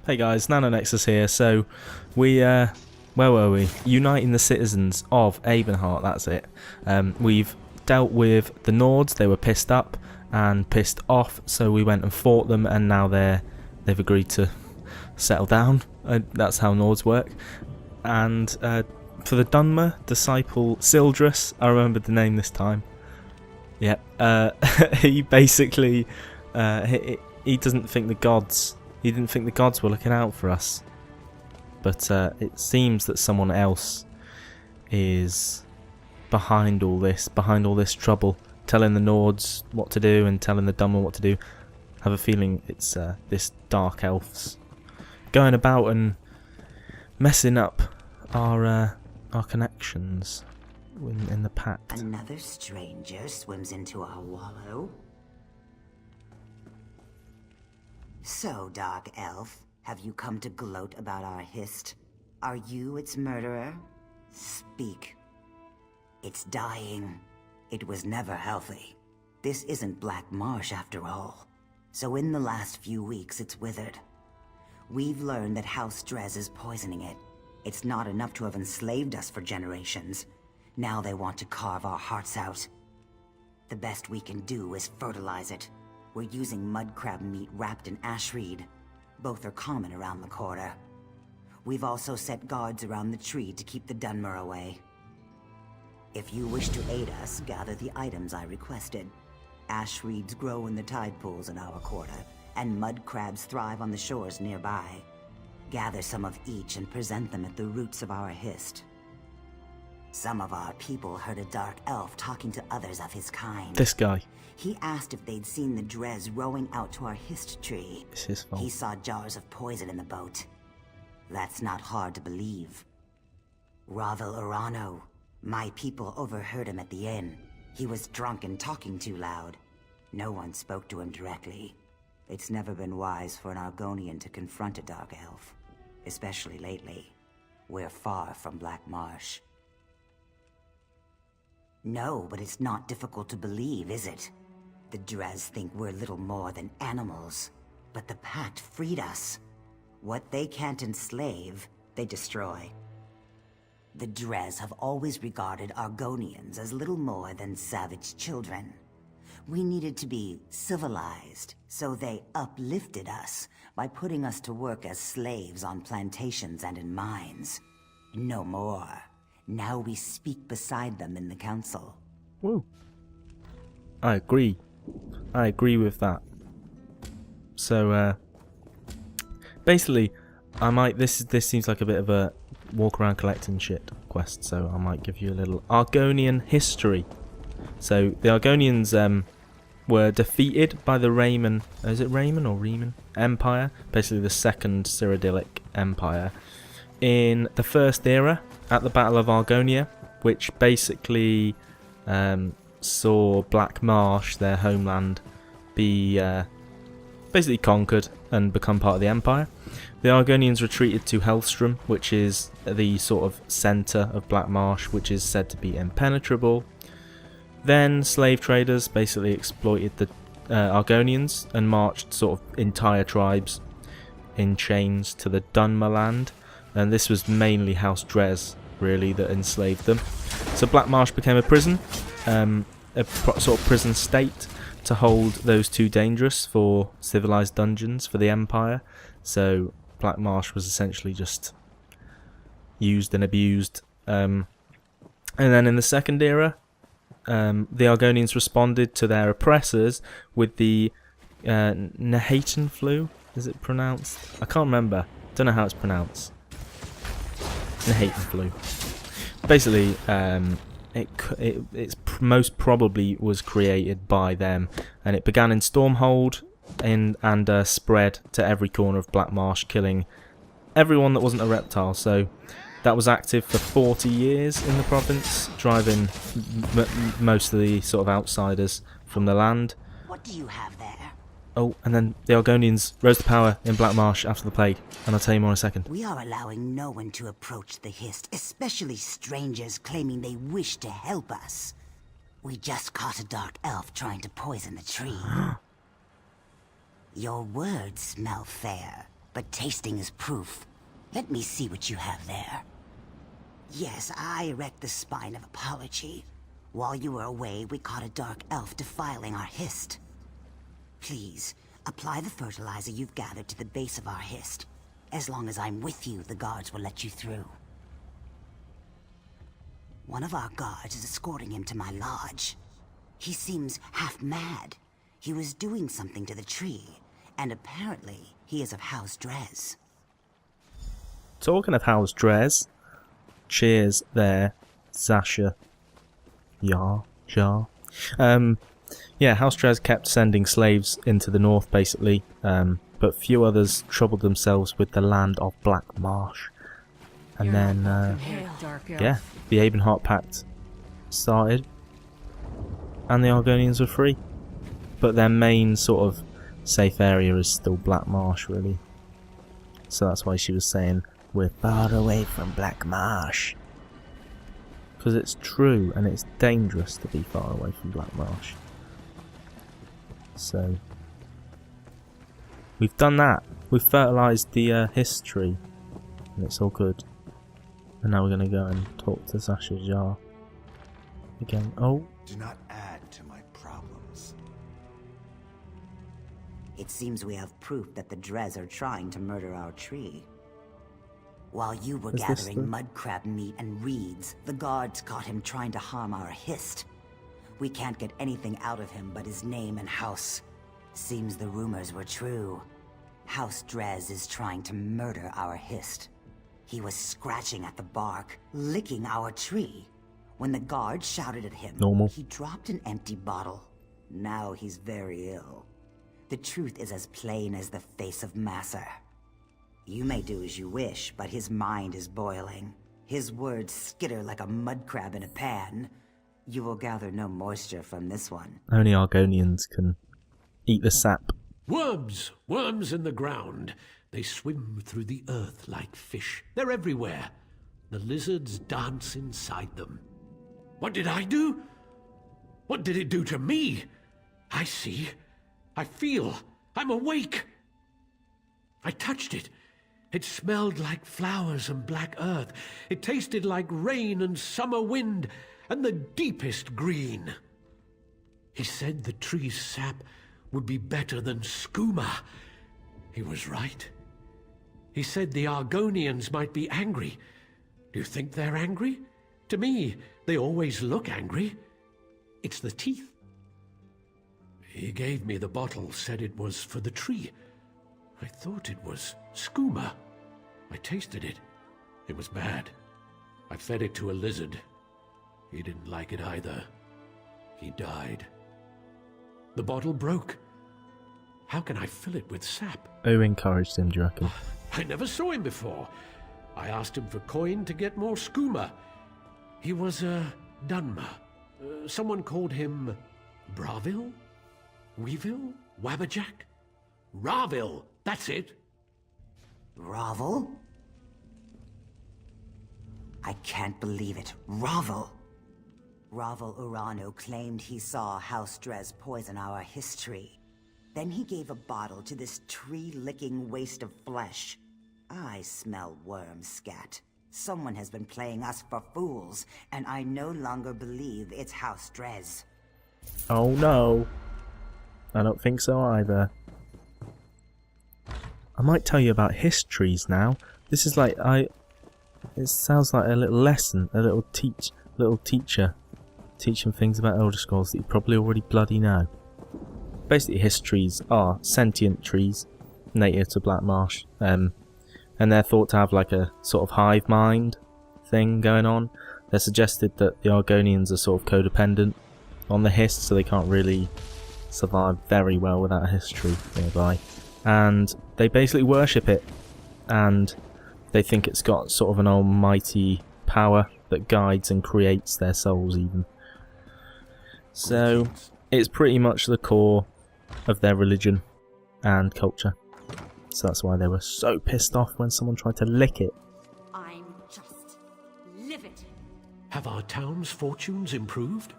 Hey guys, NanoNexus here. So we, where were we? Uniting the citizens of Ebonheart, that's it. We've dealt with the Nords. They were pissed up and pissed off, so we went and fought them, and now they've agreed to settle down. That's how Nords work. And for the Dunmer Disciple Sildrus, I remembered the name this time. Yep. He basically he doesn't think the gods. He didn't think the gods were looking out for us. But it seems that someone else is behind all this trouble, telling the Nords what to do and telling the Dunmer what to do. I have a feeling it's this dark elves going about and messing up our connections in the pact. Another stranger swims into our wallow. So, Dark Elf, have you come to gloat about our hist? Are you its murderer? Speak. It's dying. It was never healthy. This isn't Black Marsh after all. So in the last few weeks, it's withered. We've learned that House Drez is poisoning it. It's not enough to have enslaved us for generations. Now they want to carve our hearts out. The best we can do is fertilize it. We're using mud crab meat wrapped in ashreed. Both are common around the quarter. We've also set guards around the tree to keep the Dunmer away. If you wish to aid us, gather the items I requested. Ashreeds grow in the tide pools in our quarter, and mud crabs thrive on the shores nearby. Gather some of each and present them at the roots of our hist. Some of our people heard a dark elf talking to others of his kind. This guy. He asked if they'd seen the Drez rowing out to our hist tree. It's his fault. He saw jars of poison in the boat. That's not hard to believe. Ravel Urano. My people overheard him at the inn. He was drunk and talking too loud. No one spoke to him directly. It's never been wise for an Argonian to confront a dark elf. Especially lately. We're far from Black Marsh. No, but it's not difficult to believe, is it? The Drez think we're little more than animals. But the Pact freed us. What they can't enslave, they destroy. The Drez have always regarded Argonians as little more than savage children. We needed to be civilized, so they uplifted us by putting us to work as slaves on plantations and in mines. No more. Now we speak beside them in the council. Woo. I agree. I agree with that. So, basically, I might. This seems like a bit of a walk around collecting shit quest. So I might give you a little Argonian history. So the Argonians were defeated by the Rayman. Is it Rayman or Riemann Empire? Basically, the second Cyrodiilic Empire in the first era at the Battle of Argonia, which basically saw Black Marsh, their homeland, be basically conquered and become part of the Empire. The Argonians retreated to Hellstrom, which is the sort of centre of Black Marsh, which is said to be impenetrable. Then slave traders basically exploited the Argonians and marched sort of entire tribes in chains to the Dunmer land, and this was mainly House Drez really that enslaved them. So Black Marsh became a prison, a sort of prison state to hold those too dangerous for civilized dungeons for the Empire. So Black Marsh was essentially just used and abused. And then in the second era, the Argonians responded to their oppressors with the Nahatan flu. Is it pronounced? I can't remember. Don't know how it's pronounced. Nahatan flu. Basically, it's most probably was created by them, and it began in Stormhold and spread to every corner of Black Marsh, killing everyone that wasn't a reptile. So that was active for 40 years in the province, driving most of the sort of outsiders from the land. What do you have there? Oh, and then the Argonians rose to power in Black Marsh after the plague, and I'll tell you more in a second. We are allowing no one to approach the hist, especially strangers claiming they wish to help us. We just caught a dark elf trying to poison the tree. Your words smell fair, but tasting is proof. Let me see what you have there. Yes, I erect the spine of apology. While you were away, we caught a dark elf defiling our hist. Please, apply the fertilizer you've gathered to the base of our hist. As long as I'm with you, the guards will let you through. One of our guards is escorting him to my lodge. He seems half mad. He was doing something to the tree, and apparently he is of House Drez. Talking of House Drez, cheers there, Zasha. Yeah. Yeah, House Drez kept sending slaves into the north, basically, but few others troubled themselves with the land of Black Marsh. And then, yeah, the Ebonheart Pact started, and the Argonians were free. But their main sort of safe area is still Black Marsh, really. So that's why she was saying, we're far away from Black Marsh. Because it's true, and it's dangerous to be far away from Black Marsh. So, we've done that. We've fertilised the history, and it's all good. And now we're going to go and talk to Sasha Jar again. Oh. Do not add to my problems. It seems we have proof that the Drez are trying to murder our tree. While you were gathering mud crab meat and reeds, the guards caught him trying to harm our hist. We can't get anything out of him but his name and house. Seems the rumors were true. House Drez is trying to murder our hist. He was scratching at the bark, licking our tree. When the guards shouted at him, he dropped an empty bottle. Now he's very ill. The truth is as plain as the face of Masser. You may do as you wish, but his mind is boiling. His words skitter like a mud crab in a pan. You will gather no moisture from this one. Only Argonians can eat the sap. Worms! Worms in the ground. They swim through the earth like fish. They're everywhere. The lizards dance inside them. What did I do? What did it do to me? I see. I feel. I'm awake. I touched it. It smelled like flowers and black earth. It tasted like rain and summer wind and the deepest green. He said the tree's sap would be better than skooma. He was right. He said the Argonians might be angry. Do you think they're angry? To me, they always look angry. It's the teeth. He gave me the bottle, said it was for the tree. I thought it was skooma. I tasted it. It was bad. I fed it to a lizard. He didn't like it either. He died. The bottle broke. How can I fill it with sap? Who encouraged him, do you reckon? I never saw him before. I asked him for coin to get more skooma. He was a Dunmer. Someone called him Bravil? Weevil? Wabberjack? Ravil, that's it. Ravel? I can't believe it. Ravel! Ravel Urano claimed he saw House Drez poison our history. Then he gave a bottle to this tree-licking waste of flesh. I smell worm scat. Someone has been playing us for fools, and I no longer believe it's House Drez. Oh no. I don't think so either. I might tell you about histories now. This is like it sounds like a little lesson, a little teacher teaching things about Elder Scrolls that you probably already bloody know. Basically, histories are sentient trees native to Black Marsh, and they're thought to have like a sort of hive mind thing going on. They're suggested that the Argonians are sort of codependent on the hist, so they can't really survive very well without a history nearby. And they basically worship it, and they think it's got sort of an almighty power that guides and creates their souls even. So it's pretty much the core of their religion and culture. So that's why they were so pissed off when someone tried to lick it. I'm just livid. Have our town's fortunes improved?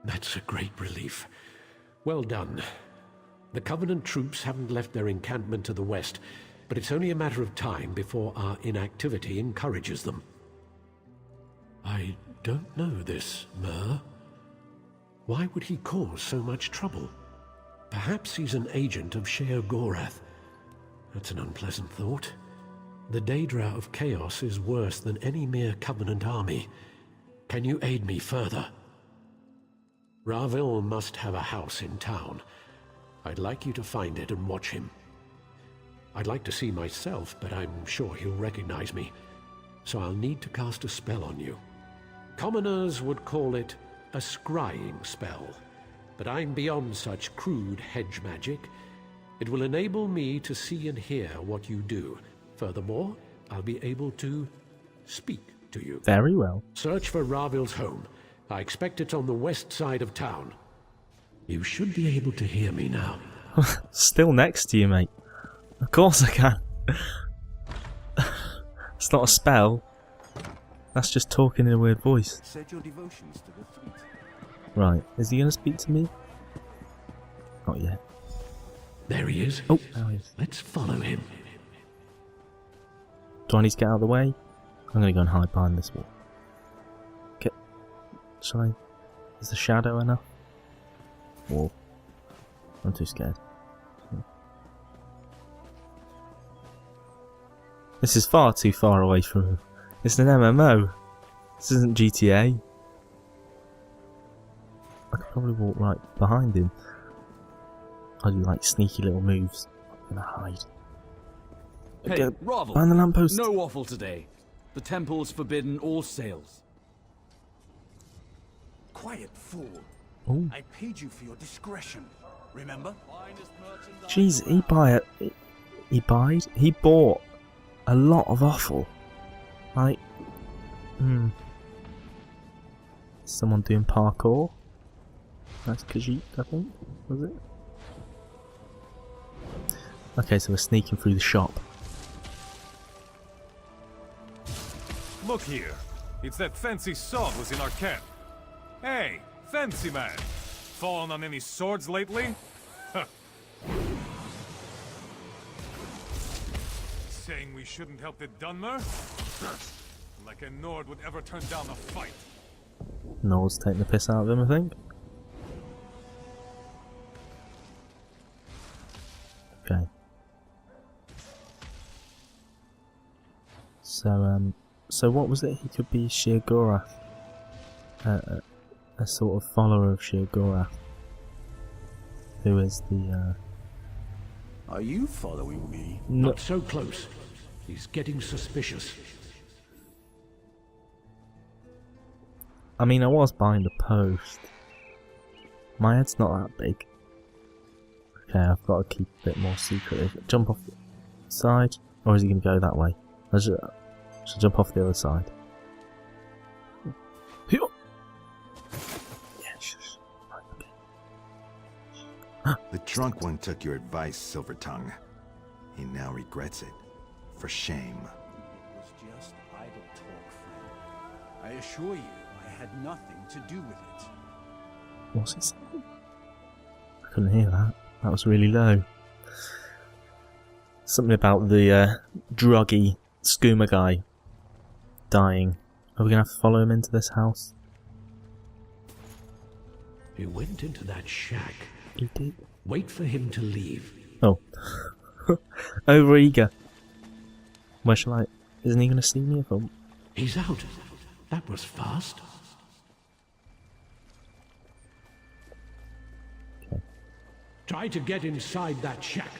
That's a great relief. Well done. The Covenant troops haven't left their encampment to the west, but it's only a matter of time before our inactivity encourages them. I don't know this, Mer. Why would he cause so much trouble? Perhaps he's an agent of Sheogorath. That's an unpleasant thought. The Daedra of Chaos is worse than any mere Covenant army. Can you aid me further? Ravil must have a house in town. I'd like you to find it and watch him. I'd like to see myself, but I'm sure he'll recognize me. So I'll need to cast a spell on you. Commoners would call it a scrying spell, but I'm beyond such crude hedge magic. It will enable me to see and hear what you do. Furthermore, I'll be able to speak to you. Very well. Search for Ravil's home. I expect it's on the west side of town. You should be able to hear me now. Still next to you, mate. Of course I can. It's not a spell. That's just talking in a weird voice. Said your devotions to the fleet. Right, is he going to speak to me? Not yet. There he is. Oh, there he is. Let's follow him. Do I need to get out of the way? I'm going to go and hide behind this wall. Shall I? Is the shadow enough? Or I'm too scared. This is far too far away from him. It's an MMO. This isn't GTA. I could probably walk right behind him. I do like sneaky little moves. I'm gonna hide. Hey, Ravel, behind the lamppost. no waffle today. The temple's forbidden all sales. Quiet fool. Ooh. I paid you for your discretion. Remember? Jeez, he bought a lot of offal. Like, someone doing parkour. That's Khajiit, I think, was it? Okay, so we're sneaking through the shop. Look here. It's that fancy sword was in our camp. Hey, fancy man. Fallen on any swords lately? Huh. Saying we shouldn't help the Dunmer? Like a Nord would ever turn down a fight. Nord's taking the piss out of him, I think. Okay. So what was it? He could be Sheogorath. A sort of follower of Sheogorath. Who is the, Are you following me? Not so close. He's getting suspicious. I mean, I was behind a post. My head's not that big. Okay, I've got to keep a bit more secret. Jump off the side? Or is he going to go that way? I should jump off the other side. Yeah, shush. Right, okay. The drunk one took your advice, Silver Tongue. He now regrets it. For shame. It was just idle talk, friend. I assure you, I had nothing to do with it. What's he saying? I couldn't hear that. That was really low. Something about the druggy skooma guy dying. Are we going to have to follow him into this house? He went into that shack. He did. Wait for him to leave. Oh. Over eager. Where shall I... Isn't he going to see me if I'm... He's out. That was fast. Okay. Try to get inside that shack.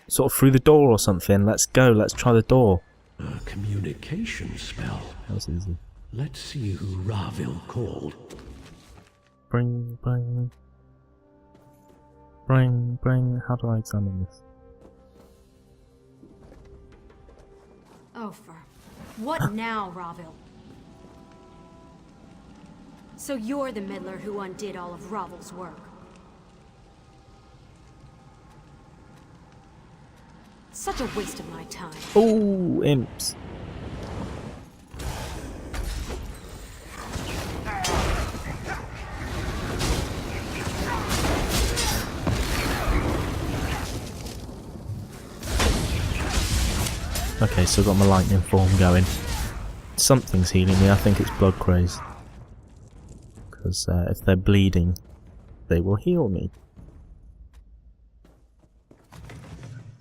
Sort of through the door or something. Let's go. Let's try the door. A communication spell. That was easy. Let's see who Ravil called. Bring, bring. Bring, bring. How do I examine this? Ofer. What now, Ravil? So you're the meddler who undid all of Ravil's work. Such a waste of my time. Oh, imps. Okay, so I've got my lightning form going. Something's healing me. I think it's blood craze. Because if they're bleeding, they will heal me.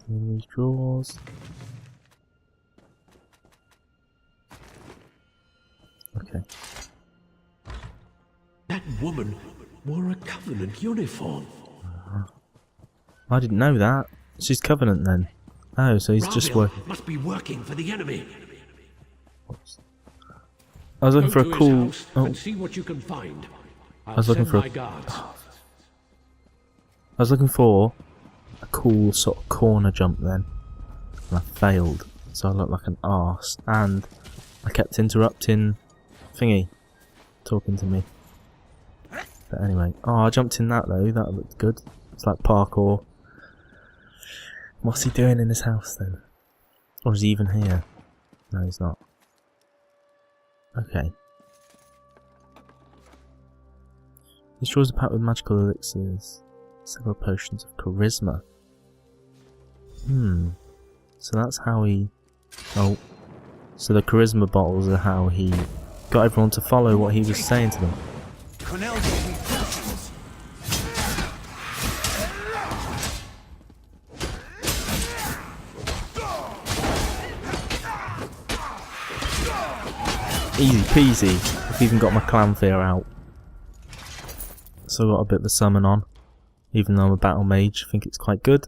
In these drawers. Okay. That woman wore a Covenant uniform. I didn't know that. She's Covenant then. Oh, so he's just working. Must be working for the enemy. I was looking for a cool. Oh, And see what you can find. I was looking for my guards. I was looking for a cool sort of corner jump then, and I failed. So I looked like an arse, and I kept interrupting Thingy talking to me. But anyway, oh, I jumped in that though. That looked good. It's like parkour. What's he doing in his house then? Or is he even here? No, he's not. Okay. He draws a pack with magical elixirs. Several potions of charisma. So that's how he... Oh. So the charisma bottles are how he got everyone to follow what he was saying to them. Cornell gave me potions. Easy peasy. I've even got my Clanfear out. So I've got a bit of a summon on. Even though I'm a Battlemage, I think it's quite good.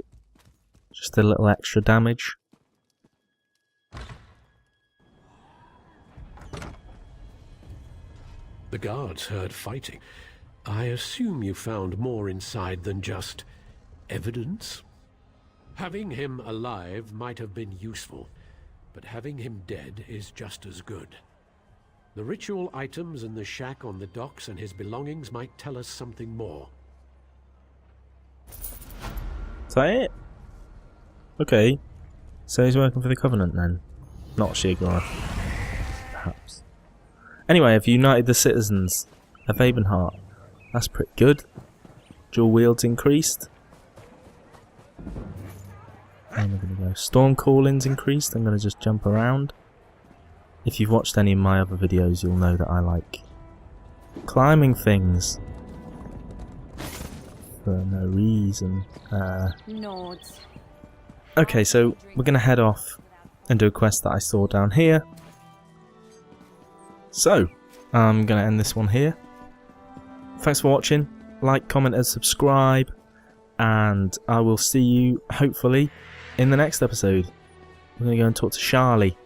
Just a little extra damage. The guards heard fighting. I assume you found more inside than just evidence? Having him alive might have been useful, but having him dead is just as good. The ritual items in the shack on the docks and his belongings might tell us something more. Is that it? Okay. So he's working for the Covenant then? Not Shigor. Perhaps. Anyway, I've united the citizens of Ebonheart. That's pretty good. Dual wields increased. Where am I going to go? Storm callings increased. I'm going to just jump around. If you've watched any of my other videos, you'll know that I like climbing things for no reason. Okay, so we're going to head off and do a quest that I saw down here. So, I'm going to end this one here. Thanks for watching. Like, comment and subscribe. And I will see you, hopefully, in the next episode. We're going to go and talk to Charlie.